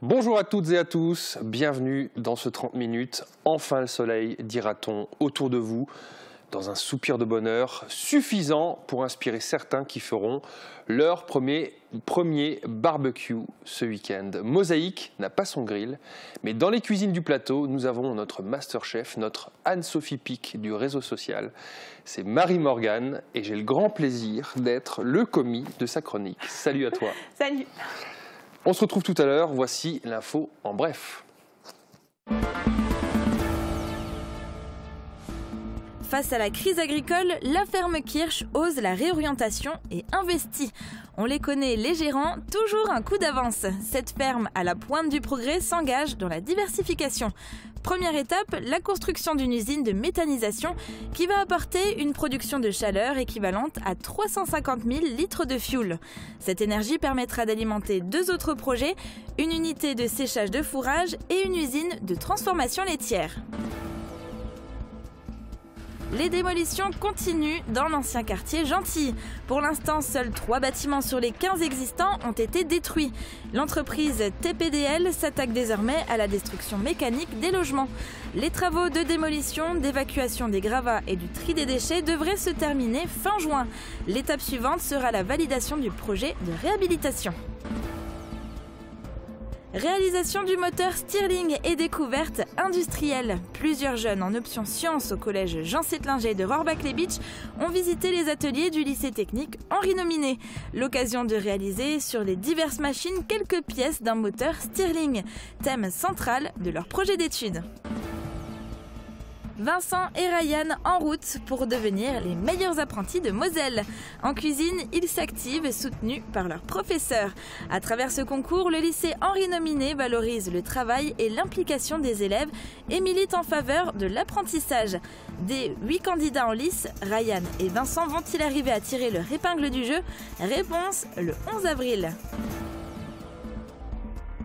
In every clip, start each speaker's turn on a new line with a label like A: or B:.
A: Bonjour à toutes et à tous, bienvenue dans ce 30 minutes. Enfin le soleil, dira-t-on, autour de vous, dans un soupir de bonheur suffisant pour inspirer certains qui feront leur premier barbecue ce week-end. Mosaïque n'a pas son grill, mais dans les cuisines du plateau, nous avons notre masterchef, notre Anne-Sophie Pic du réseau social. C'est Marie Morgan et j'ai le grand plaisir d'être le commis de sa chronique. Salut à toi.
B: Salut.
A: On se retrouve tout à l'heure, voici l'info en bref.
B: Face à la crise agricole, la ferme Kirsch ose la réorientation et investit. On les connaît, les gérants, toujours un coup d'avance. Cette ferme à la pointe du progrès s'engage dans la diversification. Première étape, la construction d'une usine de méthanisation qui va apporter une production de chaleur équivalente à 350 000 litres de fioul. Cette énergie permettra d'alimenter 2 autres projets, une unité de séchage de fourrage et une usine de transformation laitière. Les démolitions continuent dans l'ancien quartier Gentilly. Pour l'instant, seuls 3 bâtiments sur les 15 existants ont été détruits. L'entreprise TPDL s'attaque désormais à la destruction mécanique des logements. Les travaux de démolition, d'évacuation des gravats et du tri des déchets devraient se terminer fin juin. L'étape suivante sera la validation du projet de réhabilitation. Réalisation du moteur Stirling et découverte industrielle. Plusieurs jeunes en option sciences au collège Jean Settlinger de Rohrbach-les-Bitches ont visité les ateliers du lycée technique Henri Nominé. L'occasion de réaliser sur les diverses machines quelques pièces d'un moteur Stirling, thème central de leur projet d'études. Vincent et Ryan en route pour devenir les meilleurs apprentis de Moselle. En cuisine, ils s'activent soutenus par leurs professeurs. À travers ce concours, le lycée Henri Nominé valorise le travail et l'implication des élèves et milite en faveur de l'apprentissage. Des 8 candidats en lice, Ryan et Vincent vont-ils arriver à tirer leur épingle du jeu? Réponse le 11 avril.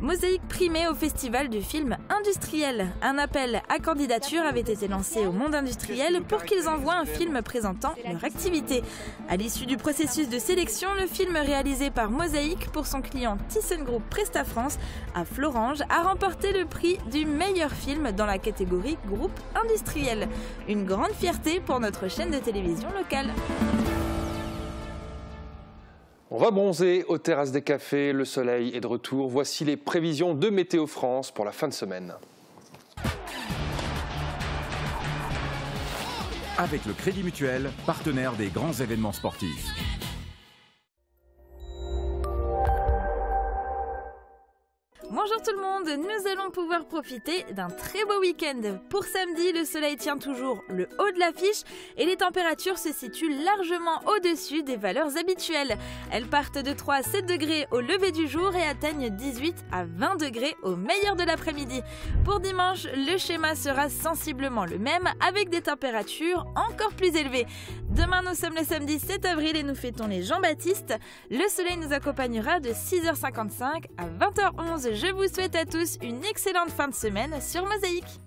B: Mosaïque primée au festival du film industriel. Un appel à candidature avait été lancé au monde industriel pour qu'ils envoient un film présentant leur activité. À l'issue du processus de sélection, le film réalisé par Mosaïque pour son client ThyssenKrupp Presta France à Florange a remporté le prix du meilleur film dans la catégorie groupe industriel. Une grande fierté pour notre chaîne de télévision locale.
A: On va bronzer aux terrasses des cafés, le soleil est de retour. Voici les prévisions de Météo France pour la fin de semaine.
C: Avec le Crédit Mutuel, partenaire des grands événements sportifs.
B: Bonjour tout le monde, nous allons pouvoir profiter d'un très beau week-end. Pour samedi, le soleil tient toujours le haut de l'affiche et les températures se situent largement au-dessus des valeurs habituelles. Elles partent de 3 à 7 degrés au lever du jour et atteignent 18 à 20 degrés au meilleur de l'après-midi. Pour dimanche, le schéma sera sensiblement le même avec des températures encore plus élevées. Demain, nous sommes le samedi 7 avril et nous fêtons les Jean-Baptiste. Le soleil nous accompagnera de 6h55 à 20h11. Je vous souhaite à tous une excellente fin de semaine sur Mosaïque.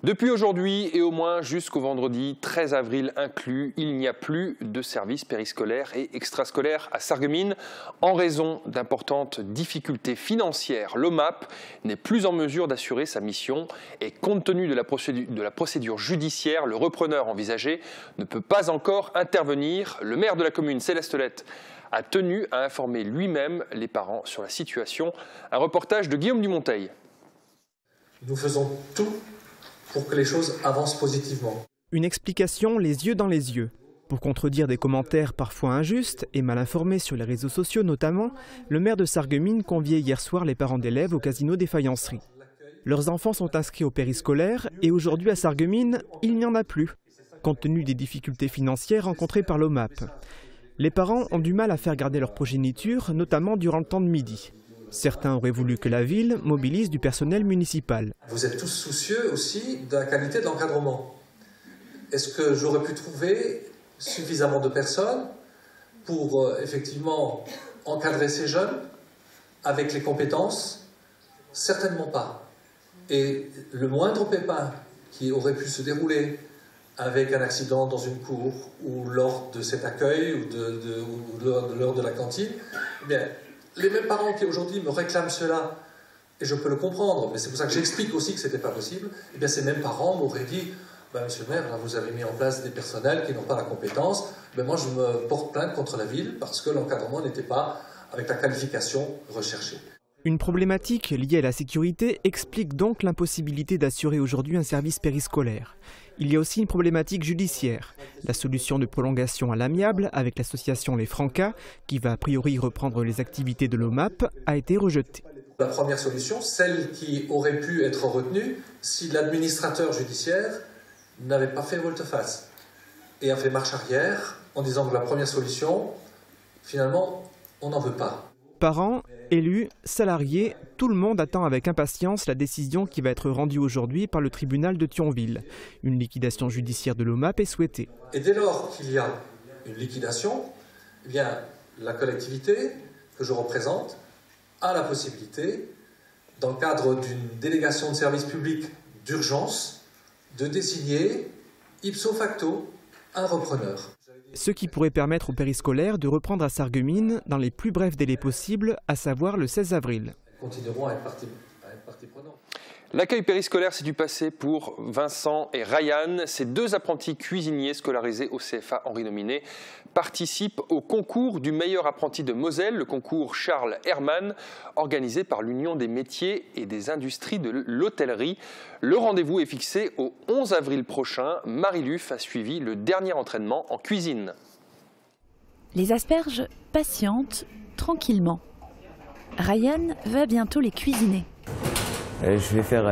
A: Depuis aujourd'hui et au moins jusqu'au vendredi 13 avril inclus, il n'y a plus de services périscolaires et extrascolaires à Sarreguemines. En raison d'importantes difficultés financières, l'OMAP n'est plus en mesure d'assurer sa mission et compte tenu de la procédure judiciaire, le repreneur envisagé ne peut pas encore intervenir. Le maire de la commune, Céleste Lette, a tenu à informer lui-même les parents sur la situation. Un reportage de Guillaume Dumonteil.
D: Nous faisons tout pour que les choses avancent positivement.
E: Une explication les yeux dans les yeux. Pour contredire des commentaires parfois injustes et mal informés sur les réseaux sociaux notamment, le maire de Sarreguemines conviait hier soir les parents d'élèves au casino des Faïenceries. Leurs enfants sont inscrits au périscolaire et aujourd'hui à Sarreguemines, il n'y en a plus, compte tenu des difficultés financières rencontrées par l'OMAP. Les parents ont du mal à faire garder leur progéniture, notamment durant le temps de midi. Certains auraient voulu que la ville mobilise du personnel municipal.
D: Vous êtes tous soucieux aussi de la qualité de l'encadrement. est-ce que j'aurais pu trouver suffisamment de personnes pour effectivement encadrer ces jeunes avec les compétences? Certainement pas. Et le moindre pépin qui aurait pu se dérouler avec un accident dans une cour ou lors de cet accueil ou lors de la cantine, eh bien, les mêmes parents qui aujourd'hui me réclament cela, et je peux le comprendre, mais c'est pour ça que j'explique aussi que ce n'était pas possible, eh bien, ces mêmes parents m'auraient dit ben, monsieur le maire, là, vous avez mis en place des personnels qui n'ont pas la compétence, ben, moi je me porte plainte contre la ville parce que l'encadrement n'était pas avec la qualification recherchée.
E: Une problématique liée à la sécurité explique donc l'impossibilité d'assurer aujourd'hui un service périscolaire. Il y a aussi une problématique judiciaire. La solution de prolongation à l'amiable avec l'association Les Francas, qui va a priori reprendre les activités de l'OMAP, a été rejetée.
D: La première solution, celle qui aurait pu être retenue si l'administrateur judiciaire n'avait pas fait volte-face et a fait marche arrière en disant que la première solution, finalement, on n'en veut pas.
E: Parents, élus, salariés, tout le monde attend avec impatience la décision qui va être rendue aujourd'hui par le tribunal de Thionville. Une liquidation judiciaire de l'OMAP est souhaitée.
D: Et dès lors qu'il y a une liquidation, eh bien, la collectivité que je représente a la possibilité, dans le cadre d'une délégation de service public d'urgence, de désigner ipso facto un repreneur.
E: Ce qui pourrait permettre aux périscolaires de reprendre à Sarreguemines dans les plus brefs délais possibles, à savoir le 16 avril.
D: Continueront à être partie prenante.
A: L'accueil périscolaire, c'est du passé pour Vincent et Ryan. Ces deux apprentis cuisiniers scolarisés au CFA Henri Nominé participent au concours du meilleur apprenti de Moselle, le concours Charles Hermann, organisé par l'Union des métiers et des industries de l'hôtellerie. Le rendez-vous est fixé au 11 avril prochain. Marie Luff a suivi le dernier entraînement en cuisine.
F: Les asperges patientent tranquillement. Ryan va bientôt les cuisiner.
G: Je vais faire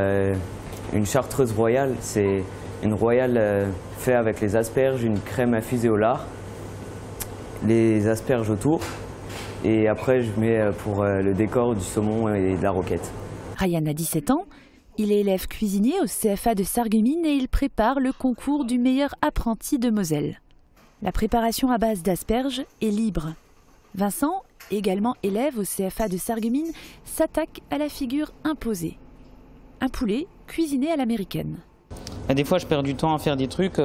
G: une chartreuse royale. C'est une royale faite avec les asperges, une crème infusée au lard, les asperges autour. Et après, je mets pour le décor du saumon et de la roquette.
F: Ryan a 17 ans. Il est élève cuisinier au CFA de Sarreguemines et il prépare le concours du meilleur apprenti de Moselle. La préparation à base d'asperges est libre. Vincent, également élève au CFA de Sarreguemines, s'attaque à la figure imposée. Un poulet cuisiné à l'américaine.
H: Des fois, je perds du temps à faire des trucs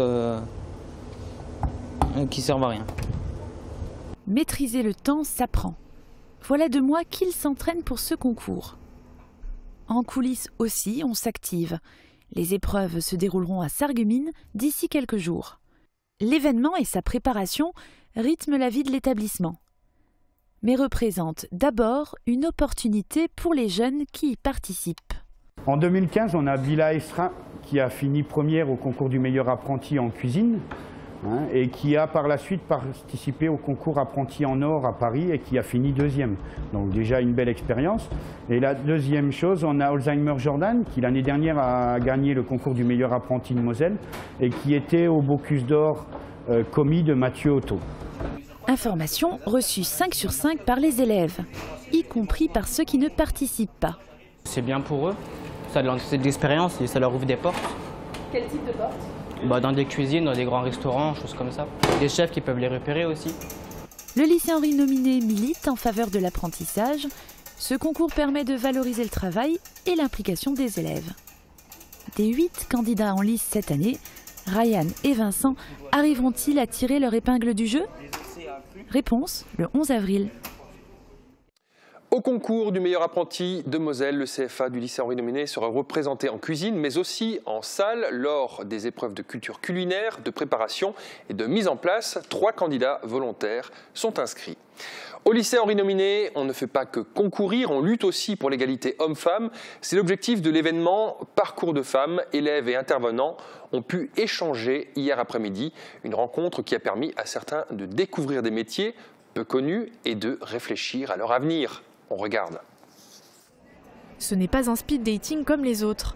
H: qui servent à rien.
F: Maîtriser le temps s'apprend. Voilà 2 mois qu'il s'entraîne pour ce concours. En coulisses aussi, on s'active. Les épreuves se dérouleront à Sarreguemines d'ici quelques jours. L'événement et sa préparation rythment la vie de l'établissement, mais représentent d'abord une opportunité pour les jeunes qui y participent.
I: En 2015, on a Bila Esra qui a fini première au concours du meilleur apprenti en cuisine et qui a par la suite participé au concours apprenti en or à Paris et qui a fini 2e. Donc déjà une belle expérience. Et la deuxième chose, on a Alzheimer Jordan qui l'année dernière a gagné le concours du meilleur apprenti de Moselle et qui était au Bocuse d'Or commis de Mathieu Otto.
F: Information reçue 5 sur 5 par les élèves, y compris par ceux qui ne participent pas.
H: C'est bien pour eux, c'est de l'expérience et ça leur ouvre des portes.
B: Quel type de porte?
H: Dans des cuisines, dans des grands restaurants, choses comme ça. Des chefs qui peuvent les repérer aussi.
F: Le lycée Henri Nominé milite en faveur de l'apprentissage. Ce concours permet de valoriser le travail et l'implication des élèves. Des 8 candidats en lice cette année, Ryan et Vincent arriveront-ils à tirer leur épingle du jeu? Réponse le 11 avril.
A: Au concours du meilleur apprenti de Moselle, le CFA du lycée Henri Nominé sera représenté en cuisine, mais aussi en salle lors des épreuves de culture culinaire, de préparation et de mise en place. 3 candidats volontaires sont inscrits. Au lycée Henri Nominé, on ne fait pas que concourir, on lutte aussi pour l'égalité homme-femme. C'est l'objectif de l'événement Parcours de femmes. Élèves et intervenants ont pu échanger hier après-midi. Une rencontre qui a permis à certains de découvrir des métiers peu connus et de réfléchir à leur avenir. On regarde.
J: Ce n'est pas un speed dating comme les autres.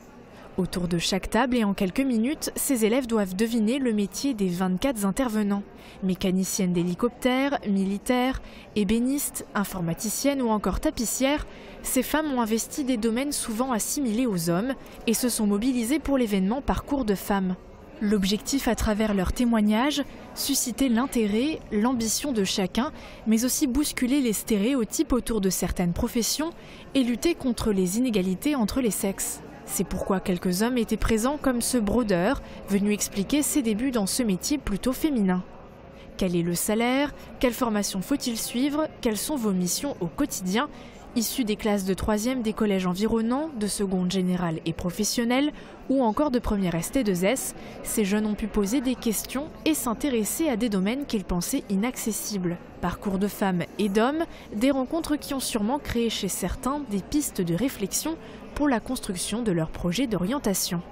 J: Autour de chaque table et en quelques minutes, ces élèves doivent deviner le métier des 24 intervenants. Mécaniciennes d'hélicoptères, militaires, ébénistes, informaticiennes ou encore tapissières, ces femmes ont investi des domaines souvent assimilés aux hommes et se sont mobilisées pour l'événement Parcours de femmes. L'objectif à travers leurs témoignages, susciter l'intérêt, l'ambition de chacun, mais aussi bousculer les stéréotypes autour de certaines professions et lutter contre les inégalités entre les sexes. C'est pourquoi quelques hommes étaient présents comme ce brodeur, venu expliquer ses débuts dans ce métier plutôt féminin. Quel est le salaire? Quelle formation faut-il suivre? Quelles sont vos missions au quotidien? Issus des classes de 3e des collèges environnants, de seconde générale et professionnelle, ou encore de première ST2S, ces jeunes ont pu poser des questions et s'intéresser à des domaines qu'ils pensaient inaccessibles. Parcours de femmes et d'hommes, des rencontres qui ont sûrement créé chez certains des pistes de réflexion pour la construction de leur projet d'orientation.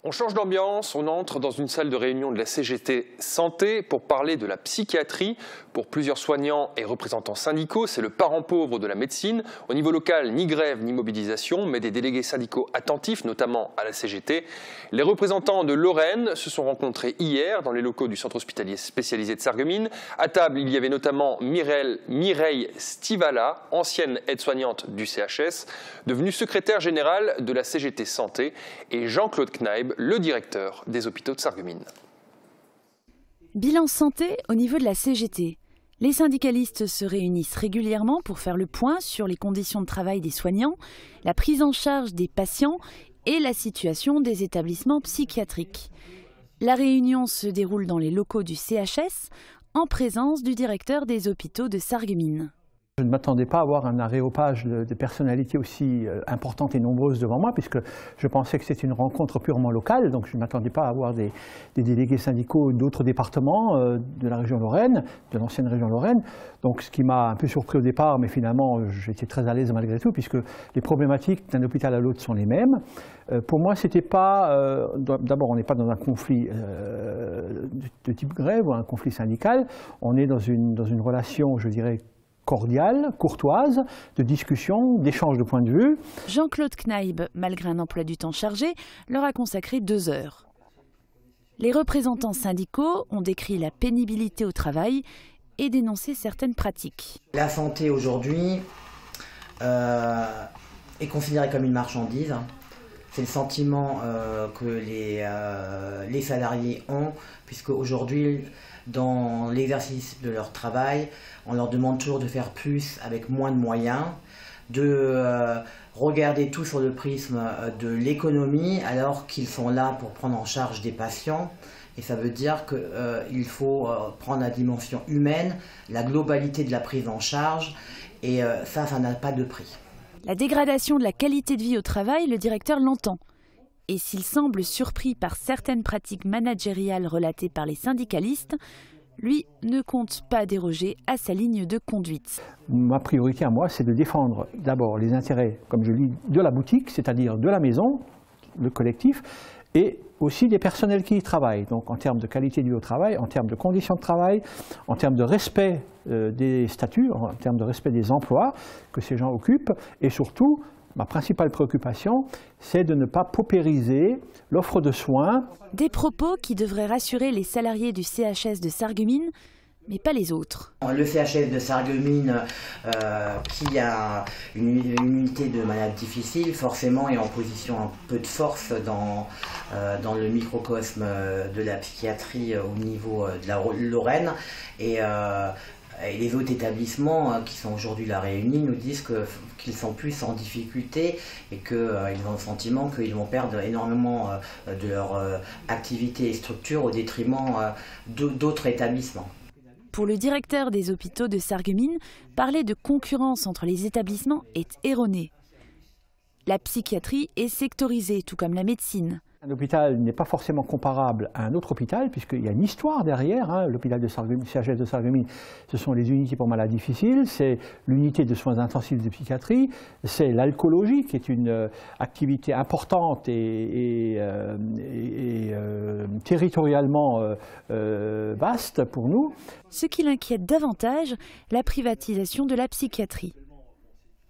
A: On change d'ambiance, on entre dans une salle de réunion de la CGT Santé pour parler de la psychiatrie. Pour plusieurs soignants et représentants syndicaux, c'est le parent pauvre de la médecine. Au niveau local, ni grève ni mobilisation, mais des délégués syndicaux attentifs, notamment à la CGT. Les représentants de Lorraine se sont rencontrés hier dans les locaux du centre hospitalier spécialisé de Sarreguemines. À table, il y avait notamment Mireille Stivala, ancienne aide-soignante du CHS, devenue secrétaire générale de la CGT Santé, et Jean-Claude Kneib, le directeur des hôpitaux de Sarreguemines.
F: Bilan santé au niveau de la CGT. Les syndicalistes se réunissent régulièrement pour faire le point sur les conditions de travail des soignants, la prise en charge des patients et la situation des établissements psychiatriques. La réunion se déroule dans les locaux du CHS en présence du directeur des hôpitaux de Sarreguemines.
K: Je ne m'attendais pas à avoir un aréopage de personnalités aussi importantes et nombreuses devant moi, puisque je pensais que c'était une rencontre purement locale, donc je ne m'attendais pas à avoir des délégués syndicaux d'autres départements de la région Lorraine, de l'ancienne région Lorraine. Donc ce qui m'a un peu surpris au départ, mais finalement j'étais très à l'aise malgré tout, puisque les problématiques d'un hôpital à l'autre sont les mêmes. Pour moi, c'était pas. D'abord, on n'est pas dans un conflit de type grève ou un conflit syndical, on est dans une relation, je dirais, cordiale, courtoise, de discussion, d'échange de points de vue.
F: Jean-Claude Kneib, malgré un emploi du temps chargé, leur a consacré 2 heures. Les représentants syndicaux ont décrit la pénibilité au travail et dénoncé certaines pratiques.
L: La santé aujourd'hui est considérée comme une marchandise. C'est le sentiment que les salariés ont, puisque aujourd'hui, dans l'exercice de leur travail, on leur demande toujours de faire plus avec moins de moyens, de regarder tout sur le prisme de l'économie, alors qu'ils sont là pour prendre en charge des patients. Et ça veut dire qu'il faut prendre la dimension humaine, la globalité de la prise en charge, et ça n'a pas de prix.
F: La dégradation de la qualité de vie au travail, le directeur l'entend. Et s'il semble surpris par certaines pratiques managériales relatées par les syndicalistes, lui ne compte pas déroger à sa ligne de conduite.
K: Ma priorité à moi, c'est de défendre d'abord les intérêts, comme je le dis, de la boutique, c'est-à-dire de la maison, le collectif, et aussi des personnels qui y travaillent. Donc en termes de qualité de vie au travail, en termes de conditions de travail, en termes de respect des statuts, en termes de respect des emplois que ces gens occupent, et surtout, ma principale préoccupation, c'est de ne pas paupériser l'offre de soins.
F: Des propos qui devraient rassurer les salariés du CHS de Sarreguemines, mais pas les autres.
L: Le CHS de Sarreguemines, qui a une unité de malades difficiles, forcément est en position un peu de force dans le microcosme de la psychiatrie au niveau de la Lorraine. Et les autres établissements qui sont aujourd'hui là réunis nous disent qu'ils sont plus en difficulté et qu'ils ont le sentiment qu'ils vont perdre énormément de leur activité et structure au détriment d'autres établissements.
F: Pour le directeur des hôpitaux de Sarreguemines, parler de concurrence entre les établissements est erroné. La psychiatrie est sectorisée, tout comme la médecine.
K: Un hôpital n'est pas forcément comparable à un autre hôpital, puisqu'il y a une histoire derrière. L'hôpital de Sarreguemines, CHS de Sarreguemines, ce sont les unités pour malades difficiles, c'est l'unité de soins intensifs de psychiatrie, c'est l'alcoolologie, qui est une activité importante et territorialement vaste pour nous.
F: Ce qui l'inquiète davantage, la privatisation de la psychiatrie.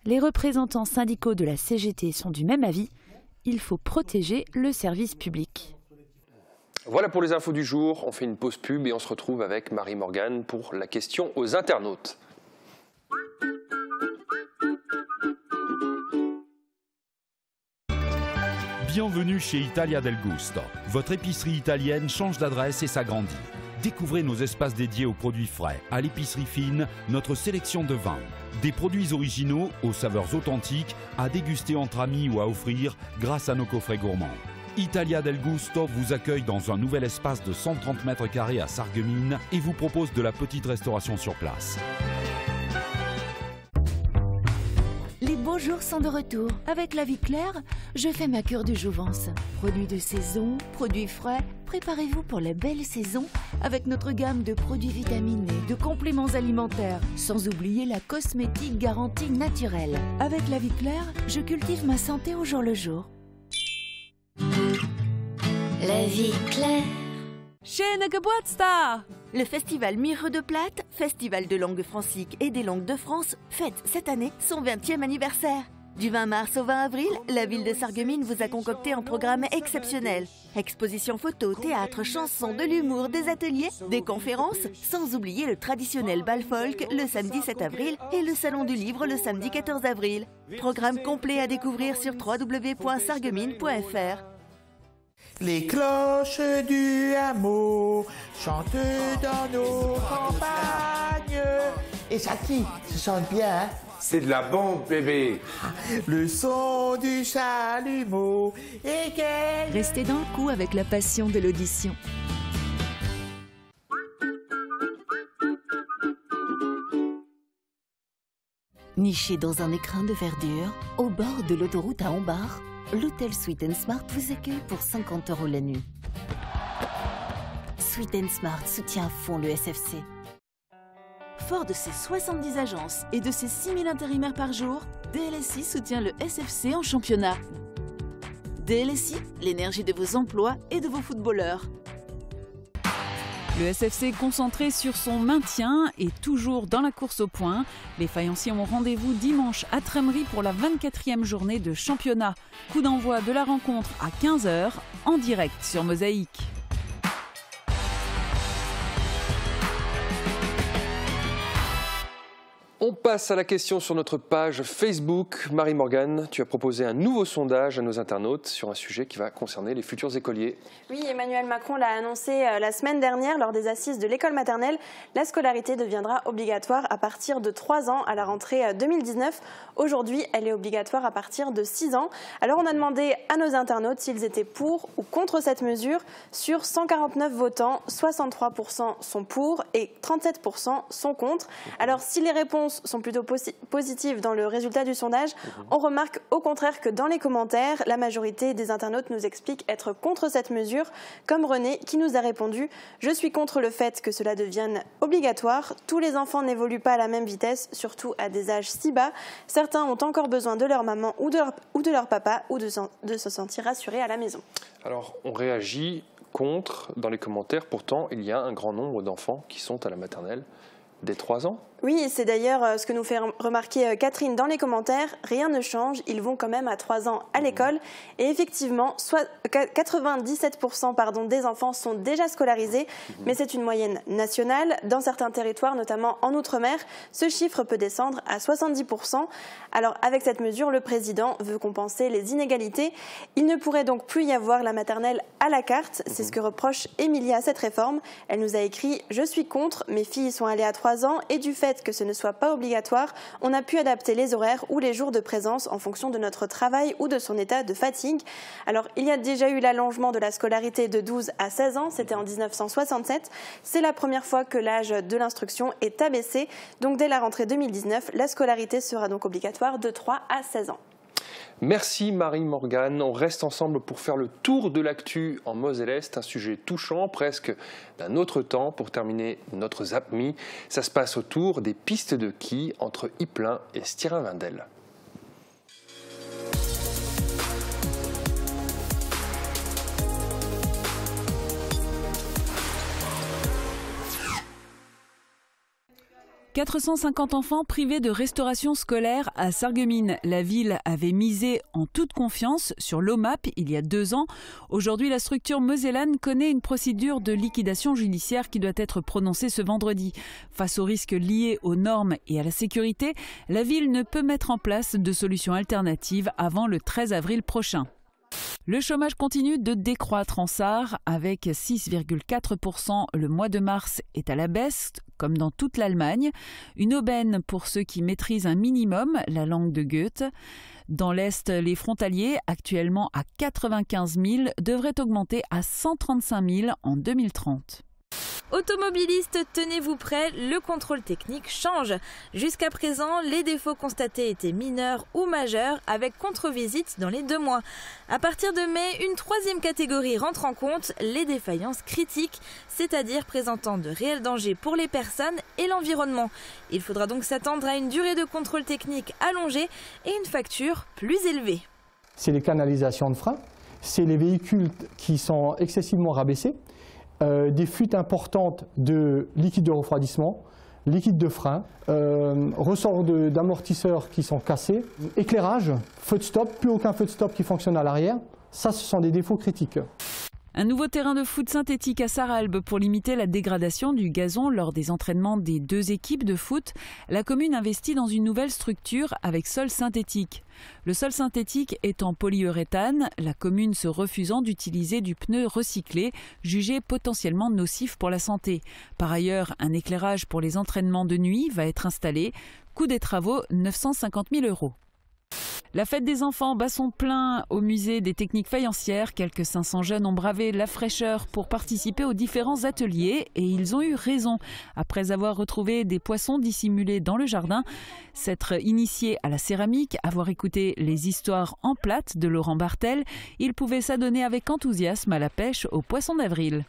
F: Les représentants syndicaux de la CGT sont du même avis. Il faut protéger le service public.
A: Voilà pour les infos du jour. On fait une pause pub et on se retrouve avec Marie-Morgane pour la question aux internautes.
C: Bienvenue chez Italia del Gusto. Votre épicerie italienne change d'adresse et s'agrandit. Découvrez nos espaces dédiés aux produits frais, à l'épicerie fine, notre sélection de vins. Des produits originaux aux saveurs authentiques à déguster entre amis ou à offrir grâce à nos coffrets gourmands. Italia del Gusto vous accueille dans un nouvel espace de 130 mètres carrés à Sarreguemines et vous propose de la petite restauration sur place.
M: Les beaux jours sont de retour. Avec La Vie Claire, je fais ma cure de jouvence. Produits de saison, produits frais, préparez-vous pour la belle saison avec notre gamme de produits vitaminés, de compléments alimentaires, sans oublier la cosmétique garantie naturelle. Avec La Vie Claire, je cultive ma santé au jour le jour.
N: La Vie Claire.
M: Schöne Geburtstag! Le festival Mire de Plate, festival de langue francique et des langues de France, fête cette année son 20e anniversaire. Du 20 mars au 20 avril, la ville de Sarreguemines vous a concocté un programme exceptionnel. Exposition photo, théâtre, chansons, de l'humour, des ateliers, des conférences, sans oublier le traditionnel bal folk le samedi 7 avril et le salon du livre le samedi 14 avril. Programme complet à découvrir sur www.sarreguemines.fr.
O: Les cloches du hameau chantent dans nos campagnes. Et ça qui se chante bien, hein?
P: C'est de la bombe, bébé.
O: Le son du chalumeau et quel...
M: Restez dans le coup avec la passion de l'audition. Niché dans un écrin de verdure, au bord de l'autoroute à Hombart, l'hôtel Sweet & Smart vous accueille pour 50 € la nuit. Sweet & Smart soutient à fond le SFC. Fort de ses 70 agences et de ses 6000 intérimaires par jour, DLSI soutient le SFC en championnat. DLSI, l'énergie de vos emplois et de vos footballeurs.
F: Le SFC concentré sur son maintien et toujours dans la course au point. Les faïenciers ont rendez-vous dimanche à Trémery pour la 24e journée de championnat. Coup d'envoi de la rencontre à 15 h en direct sur Mosaïque.
A: On passe à la question sur notre page Facebook. Marie-Morgane, tu as proposé un nouveau sondage à nos internautes sur un sujet qui va concerner les futurs écoliers.
Q: Oui, Emmanuel Macron l'a annoncé la semaine dernière lors des assises de l'école maternelle. La scolarité deviendra obligatoire à partir de 3 ans à la rentrée 2019. Aujourd'hui, elle est obligatoire à partir de 6 ans. Alors on a demandé à nos internautes s'ils étaient pour ou contre cette mesure. Sur 149 votants, 63% sont pour et 37% sont contre. Alors si les réponses sont plutôt positives dans le résultat du sondage, on remarque au contraire que dans les commentaires, la majorité des internautes nous expliquent être contre cette mesure, comme René qui nous a répondu « Je suis contre le fait que cela devienne obligatoire. Tous les enfants n'évoluent pas à la même vitesse, surtout à des âges si bas. Certains ont encore besoin de leur maman ou de leur papa ou de se sentir rassurés à la maison. »
A: Alors, on réagit contre dans les commentaires. Pourtant, il y a un grand nombre d'enfants qui sont à la maternelle dès 3 ans.
Q: Oui, c'est d'ailleurs ce que nous fait remarquer Catherine dans les commentaires. Rien ne change, ils vont quand même à 3 ans à l'école. Et effectivement, 97% des enfants sont déjà scolarisés, mais c'est une moyenne nationale. Dans certains territoires, notamment en Outre-mer, ce chiffre peut descendre à 70%. Alors avec cette mesure, le président veut compenser les inégalités. Il ne pourrait donc plus y avoir la maternelle à la carte. C'est ce que reproche Emilia à cette réforme. Elle nous a écrit « Je suis contre, mes filles sont allées à 3 ans et du fait que ce ne soit pas obligatoire, on a pu adapter les horaires ou les jours de présence en fonction de notre travail ou de son état de fatigue. » Alors, il y a déjà eu l'allongement de la scolarité de 12 à 16 ans, c'était en 1967. C'est la première fois que l'âge de l'instruction est abaissé. Donc, dès la rentrée 2019, la scolarité sera donc obligatoire de 3 à 16 ans.
A: Merci Marie-Morgane. On reste ensemble pour faire le tour de l'actu en Moselle-Est, un sujet touchant, presque d'un autre temps pour terminer notre ZAPMI. Ça se passe autour des pistes de quilles entre Ypelin et Stirin-Wendel.
F: « 450 enfants privés de restauration scolaire à Sarreguemines. La ville avait misé en toute confiance sur l'OMAP il y a 2 ans. Aujourd'hui, la structure mosellane connaît une procédure de liquidation judiciaire qui doit être prononcée ce vendredi. Face aux risques liés aux normes et à la sécurité, la ville ne peut mettre en place de solutions alternatives avant le 13 avril prochain. Le chômage continue de décroître en Sarre, avec 6,4% le mois de mars est à la baisse, comme dans toute l'Allemagne. Une aubaine pour ceux qui maîtrisent un minimum la langue de Goethe. Dans l'Est, les frontaliers, actuellement à 95 000, devraient augmenter à 135 000 en 2030.
B: Automobilistes, tenez-vous prêts, le contrôle technique change. Jusqu'à présent, les défauts constatés étaient mineurs ou majeurs avec contre-visite dans les 2 mois. À partir de mai, une 3e catégorie rentre en compte, les défaillances critiques, c'est-à-dire présentant de réels dangers pour les personnes et l'environnement. Il faudra donc s'attendre à une durée de contrôle technique allongée et une facture plus élevée.
R: C'est les canalisations de frein, c'est les véhicules qui sont excessivement rabaissés, des fuites importantes de liquide de refroidissement, liquide de frein, ressorts d'amortisseurs qui sont cassés, éclairage, feu de stop, plus aucun feu de stop qui fonctionne à l'arrière. Ça, ce sont des défauts critiques.
F: Un nouveau terrain de foot synthétique à Sarralbe pour limiter la dégradation du gazon lors des entraînements des 2 équipes de foot. La commune investit dans une nouvelle structure avec sol synthétique. Le sol synthétique est en polyuréthane, la commune se refusant d'utiliser du pneu recyclé, jugé potentiellement nocif pour la santé. Par ailleurs, un éclairage pour les entraînements de nuit va être installé. Coût des travaux, 950 000 €. La fête des enfants bat son plein au musée des techniques faïencières. Quelques 500 jeunes ont bravé la fraîcheur pour participer aux différents ateliers et ils ont eu raison. Après avoir retrouvé des poissons dissimulés dans le jardin, s'être initiés à la céramique, avoir écouté les histoires en plate de Laurent Bartel, ils pouvaient s'adonner avec enthousiasme à la pêche aux poissons d'avril.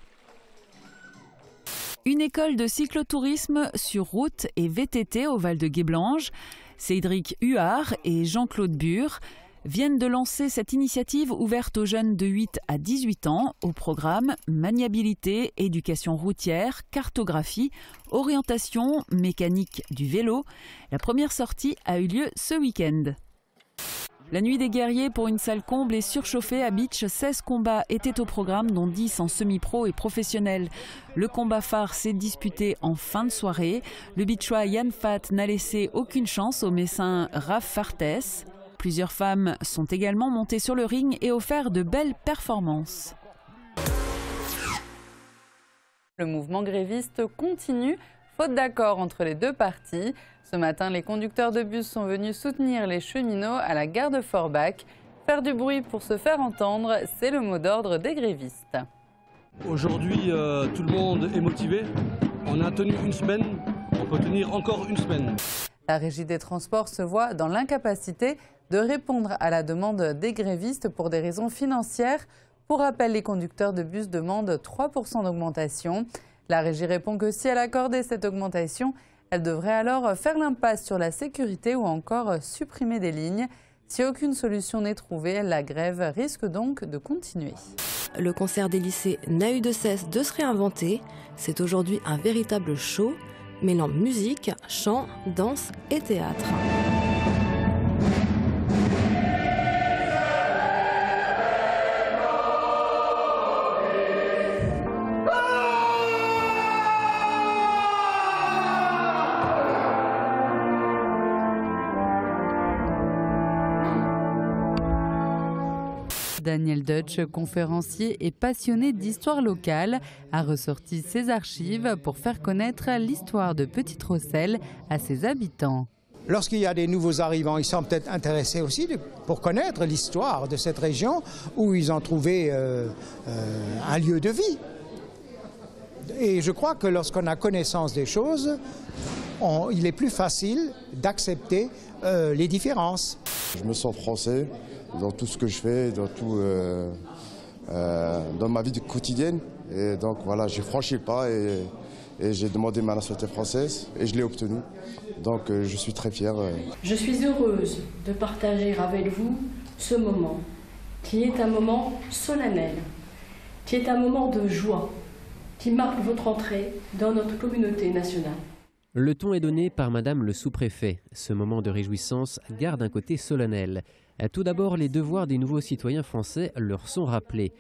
F: Une école de cyclotourisme sur route et VTT au Val de Guéblange. Cédric Huard et Jean-Claude Bure viennent de lancer cette initiative ouverte aux jeunes de 8 à 18 ans au programme maniabilité, éducation routière, cartographie, orientation, mécanique du vélo. La première sortie a eu lieu ce week-end. La nuit des guerriers pour une salle comble et surchauffée à Beach, 16 combats étaient au programme, dont 10 en semi-pro et professionnel. Le combat phare s'est disputé en fin de soirée. Le Beachois Yann Fat n'a laissé aucune chance au Messin Raph Fartès. Plusieurs femmes sont également montées sur le ring et offert de belles performances.
S: Le mouvement gréviste continue, faute d'accord entre les 2 parties. Ce matin, les conducteurs de bus sont venus soutenir les cheminots à la gare de Forbach. Faire du bruit pour se faire entendre, c'est le mot d'ordre des grévistes.
T: Aujourd'hui, tout le monde est motivé. On a tenu une semaine, on peut tenir encore une semaine.
S: La Régie des transports se voit dans l'incapacité de répondre à la demande des grévistes pour des raisons financières. Pour rappel, les conducteurs de bus demandent 3% d'augmentation. La Régie répond que si elle accordait cette augmentation, elle devrait alors faire l'impasse sur la sécurité ou encore supprimer des lignes. Si aucune solution n'est trouvée, la grève risque donc de continuer.
U: Le concert des lycées n'a eu de cesse de se réinventer. C'est aujourd'hui un véritable show, mêlant musique, chant, danse et théâtre.
S: Daniel Dutch, conférencier et passionné d'histoire locale, a ressorti ses archives pour faire connaître l'histoire de Petite-Rosselle à ses habitants.
V: Lorsqu'il y a des nouveaux arrivants, ils sont peut-être intéressés aussi pour connaître l'histoire de cette région où ils ont trouvé un lieu de vie. Et je crois que lorsqu'on a connaissance des choses, il est plus facile d'accepter les différences.
W: Je me sens français dans tout ce que je fais, dans ma vie quotidienne. Et donc voilà, j'ai franchi le pas et j'ai demandé ma nationalité française et je l'ai obtenue. Donc je suis très fier.
X: Je suis heureuse de partager avec vous ce moment, qui est un moment solennel, qui est un moment de joie, qui marque votre entrée dans notre communauté nationale.
Y: Le ton est donné par Madame le sous-préfet. Ce moment de réjouissance garde un côté solennel. Tout d'abord, les devoirs des nouveaux citoyens français leur sont rappelés.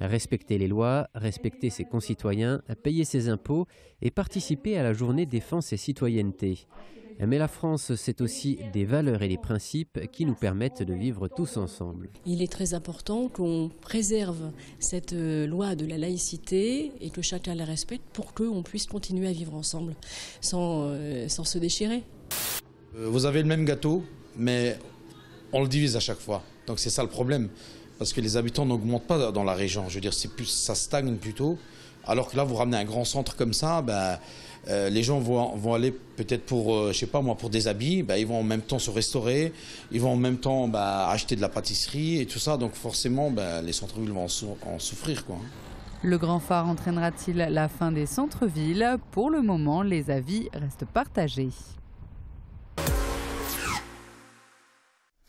Y: Respecter les lois, respecter ses concitoyens, payer ses impôts et participer à la journée défense et citoyenneté. Mais la France, c'est aussi des valeurs et des principes qui nous permettent de vivre tous ensemble.
X: Il est très important qu'on préserve cette loi de la laïcité et que chacun la respecte pour qu'on puisse continuer à vivre ensemble sans se déchirer.
D: Vous avez le même gâteau, mais on le divise à chaque fois. Donc c'est ça le problème, parce que les habitants n'augmentent pas dans la région. Je veux dire, ça stagne plutôt. Alors que là, vous ramenez un grand centre comme ça, les gens vont aller peut-être pour, je sais pas moi, pour des habits, ils vont en même temps se restaurer, ils vont en même temps acheter de la pâtisserie et tout ça. Donc forcément, les centres-villes vont en souffrir, quoi.
S: Le grand phare entraînera-t-il la fin des centres-villes? Pour le moment, les avis restent partagés.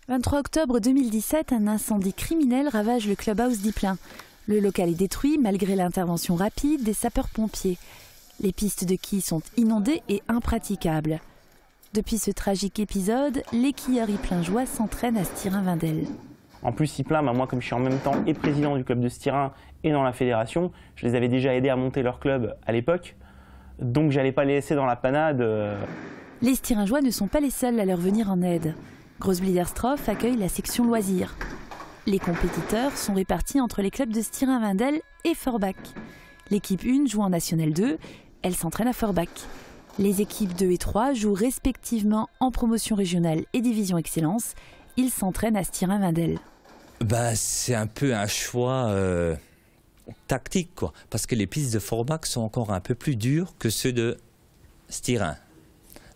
F: 23 octobre 2017, un incendie criminel ravage le clubhouse d'Ypelin. Le local est détruit malgré l'intervention rapide des sapeurs-pompiers. Les pistes de quilles sont inondées et impraticables. Depuis ce tragique épisode, les quilleurs yplingeois s'entraînent à Stirin-Wendel.
E: En plus, Ypelin, moi comme je suis en même temps et président du club de Stirin et dans la fédération, je les avais déjà aidés à monter leur club à l'époque. Donc j'allais pas les laisser dans la panade.
F: Les Stiringeois ne sont pas les seuls à leur venir en aide. Großbliedersdorf accueille la section loisirs. Les compétiteurs sont répartis entre les clubs de Stirin-Wendel et Forbach. L'équipe 1 joue en National 2, elle s'entraîne à Forbach. Les équipes 2 et 3 jouent respectivement en promotion régionale et division excellence. Ils s'entraînent à Stirin-Wendel.
G: C'est un peu un choix tactique, quoi, parce que les pistes de Forbach sont encore un peu plus dures que ceux de Stirin.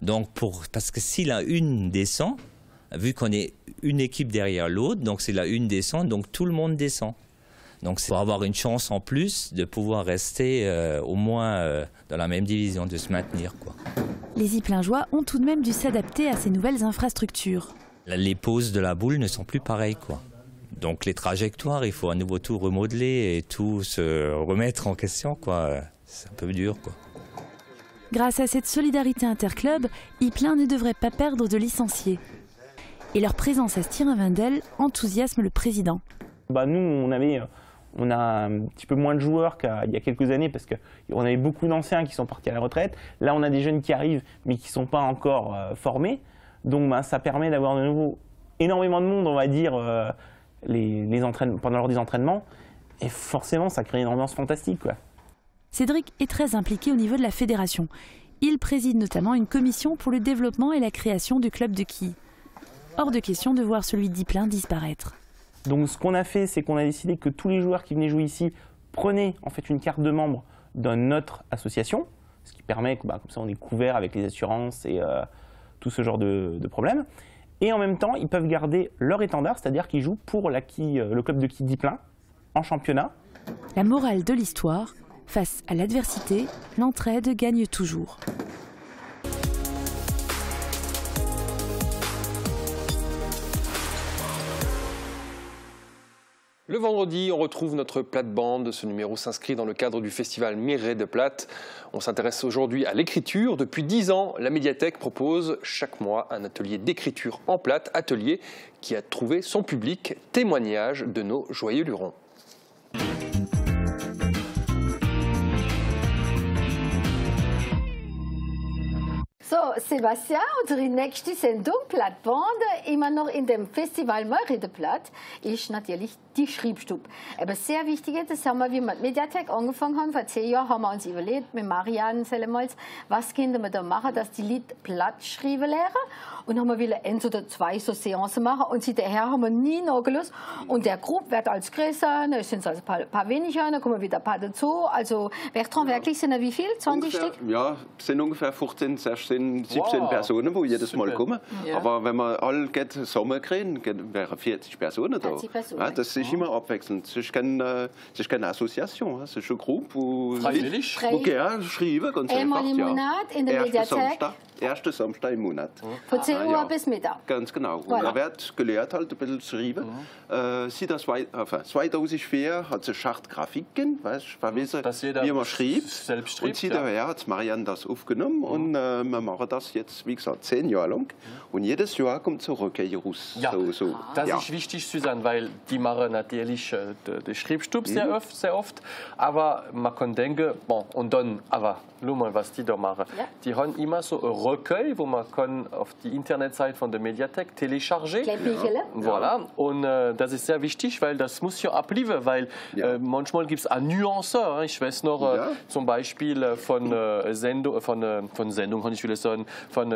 G: Donc parce que si la une descend, vu qu'on est une équipe derrière l'autre, donc c'est la une descend, donc tout le monde descend. Donc c'est pour avoir une chance en plus de pouvoir rester au moins dans la même division, de se maintenir, quoi.
F: Les Yplingeois ont tout de même dû s'adapter à ces nouvelles infrastructures.
G: Les poses de la boule ne sont plus pareilles, quoi. Donc les trajectoires, il faut à nouveau tout remodeler et tout se remettre en question, quoi. C'est un peu dur, quoi.
F: Grâce à cette solidarité interclub, Ypelin ne devrait pas perdre de licenciés. Et leur présence à Stirin-Wendel enthousiasme le président.
E: Nous, on a un petit peu moins de joueurs qu'il y a quelques années parce qu'on avait beaucoup d'anciens qui sont partis à la retraite. Là, on a des jeunes qui arrivent mais qui ne sont pas encore formés. Donc ça permet d'avoir de nouveau énormément de monde, on va dire, pendant lors des entraînements. Et forcément, ça crée une ambiance fantastique, quoi.
F: Cédric est très impliqué au niveau de la fédération. Il préside notamment une commission pour le développement et la création du club de quilles. Hors de question de voir celui d'Ypelin disparaître.
E: Donc ce qu'on a fait, c'est qu'on a décidé que tous les joueurs qui venaient jouer ici prenaient en fait une carte de membre de notre association, ce qui permet que comme ça on est couvert avec les assurances et tout ce genre de problèmes. Et en même temps, ils peuvent garder leur étendard, c'est-à-dire qu'ils jouent pour le club de quilles d'Ypelin en championnat.
F: La morale de l'histoire, face à l'adversité, l'entraide gagne toujours.
A: Le vendredi, on retrouve notre plate-bande. Ce numéro s'inscrit dans le cadre du festival Miret de Plate. On s'intéresse aujourd'hui à l'écriture. Depuis 10 ans, la médiathèque propose chaque mois un atelier d'écriture en plate, atelier qui a trouvé son public, témoignage de nos joyeux lurons.
H: So, Sebastian, unsere nächste Sendung, Plattbande, immer noch in dem Festival Miret de Plate, ist natürlich die Schreibstube. Aber sehr wichtig, das haben wir, wie wir mit Mediathek angefangen haben, vor 10 Jahren haben wir uns überlegt, mit Marianne Sellemals, was können wir da machen, dass die Leute platt schreiben lernen. Und haben wir wieder 1 oder 2 so Seancen machen. Und seither haben wir nie nachgelassen. Und der Gruppe wird als größer, es sind also ein paar weniger, dann kommen wieder ein paar dazu. Also Bertrand, wirklich sind da wie viel? 20 Stück?
I: Ja, es sind ungefähr 15, 16, 17 Personen, die jedes Mal kommen. Ja. Aber wenn wir alle zusammenkriegen, wären 40 Personen da. 40 Personen. Ja, das ist immer abwechselnd. Es ist keine Association, es ist eine Gruppe, die gerne schreiben, ganz einfach.
H: Einmal im Monat in der Mediathek.
I: Ersten Samstag im Monat.
H: Von 10 Uhr bis Mittag.
I: Ganz genau. Und da wird gelehrt, halt ein bisschen zu schreiben. Seit 2004 hat es eine Schachtgrafik gegeben, weißt du, wie man schreibt. Und seither hat Marianne das aufgenommen und wir machen das jetzt, wie gesagt, 10 Jahre lang. Und jedes Jahr kommt so Rückkehr raus.
C: Ja,
I: so.
C: Das ist wichtig, Susanne, weil die machen natürlich den Schreibstub sehr oft. Aber man kann denken, bon, und dann, aber schau mal, was die da machen. Ja. Die haben immer so ein Recueil, wo man kann auf die Internetseite von der Mediathek telechargen. Voilà. Und das ist sehr wichtig, weil das muss ja abliefern, weil manchmal gibt es eine Nuance. Ich weiß noch zum Beispiel von Sendung, kann ich will sagen, von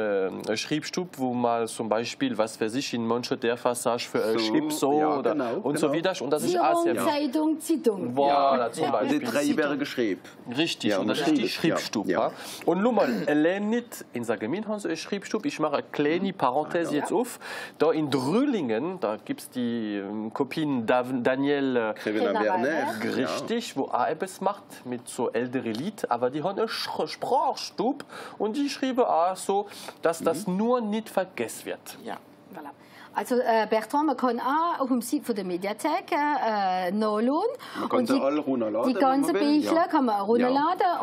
C: Schreibstub, wo man zum Beispiel, was weiß ich, in mancher der Passage für schrieb so oder und so weiter. Und das ist auch sehr wichtig.
H: Zeitung.
C: Voilà, zum Beispiel.
I: Die 3 Jahre geschrieben.
C: Richtig, und das ist die Schreibstub. Ja. Und nur mal, allein nicht in der Gemeinde haben sie Schreibstub. Ich mache eine kleine Parenthese jetzt auf. Da in Drühlingen, da gibt es die Kopien Daniel richtig, wo er etwas macht mit so älteren Lied, aber die haben einen Sprachstub und die schreiben auch so, dass das nur nicht vergessen wird.
H: Ja, voilà. Also Bertrand, man kann auch auf dem Site von der Mediathek nachladen.
I: Man kann sie alle runterladen.
H: Die ganzen Bücher kann man runterladen.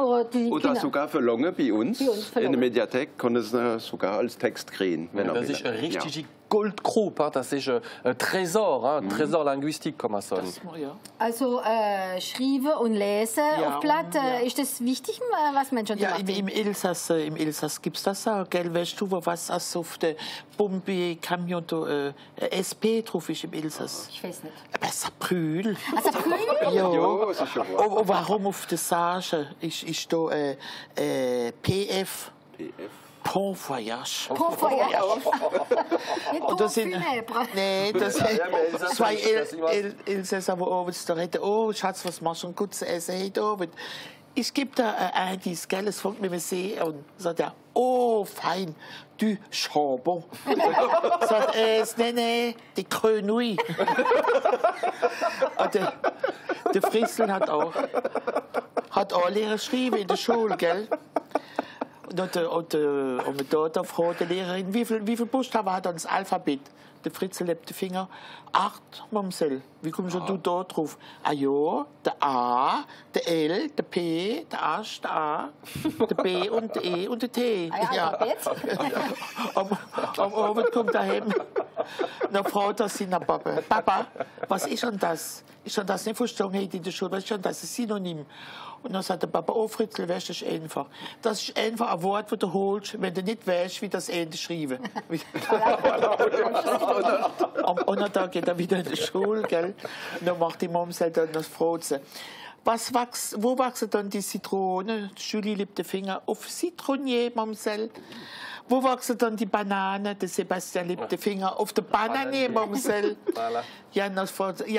I: Oder sogar verlangen bei uns. In der Mediathek kann es sogar als Text kriegen. Wenn
C: das ist eine richtige Goldgrube, das ist ein Tresor, ein Tresor linguistique, kann man sagen.
H: Also schreiben und lesen auf Blatt, ist das wichtig, was Menschen
O: machen? Ja, im Elsass gibt es das auch, gell? Weißt du, was auf der Bombe, Camion, SP drauf ist im Elsass?
H: Ich weiß nicht.
O: Aber Saprül.
H: Saprül?
O: Ja. Und warum auf der Sage ist da PF? Bon Voyage.
H: Bon Voyage.
O: Und das sind, nee, das sind zwei Elsässer, die abends da reden, oh Schatz, was machst du, ein gutes Essen heute Abend? Ich gebe da dies, gell, es fängt mit dem See und sagt er, oh fein, du Charbon. Sagt nee, die Grenouille. Und der Fritzl hat auch Lehrer geschrieben in der Schule, gell? Und da fragt die Lehrerin, wie viel Buchstaben hat das Alphabet? Der Fritzl lebt den Finger. 8, Mamsell. Wie kommst du da drauf? Ah ja, der A, der L, der P, der Asch, der A, der B und der E und der T.
H: Ja.
O: Am Abend kommt er heim. Dann fragt er sich nach Papa. Papa, was ist denn das? Ich habe das nicht verstanden heute in der Schule. Was ist denn das? Ein Synonym. Und dann sagt der Papa, oh Fritzl, weißt du, das ist einfach. Das ist einfach ein Wort, das du holst, wenn du nicht weißt, wie das Ende schreiben. Und dann geht er wieder in die Schule, gell? Und dann macht die Mamsell dann das Frozen. Wo wachsen dann die Zitronen? Julie liebt den Finger auf Zitronier, Mamsell. Wo wachsen dann die Bananen? Der Sebastian liebt den Finger auf der Banane, Mamsell. Ja,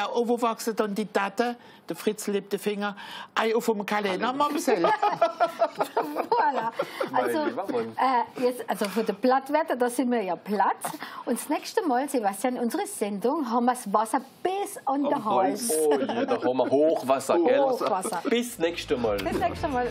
O: und wo wachsen dann die Daten? Der Fritzl liebt den Finger auf dem Kalender, Mamsell.
H: Voilà. Also für das Blattwetter, da sind wir ja platt. Und das nächste Mal, Sebastian, in unserer Sendung haben wir das Wasser bis an den Hals.
C: Oh je, da haben wir Hochwasser, gell?
H: Hochwasser.
C: Bis nächste Mal.
H: Bis nächste Mal.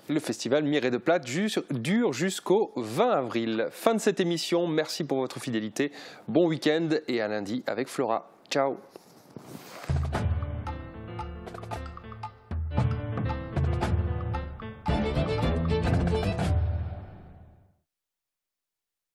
A: Le festival Mireille de Plate dure jusqu'au 20 avril. Fin de cette émission. Merci pour votre fidélité. Bon week-end et à lundi avec Flora. Ciao.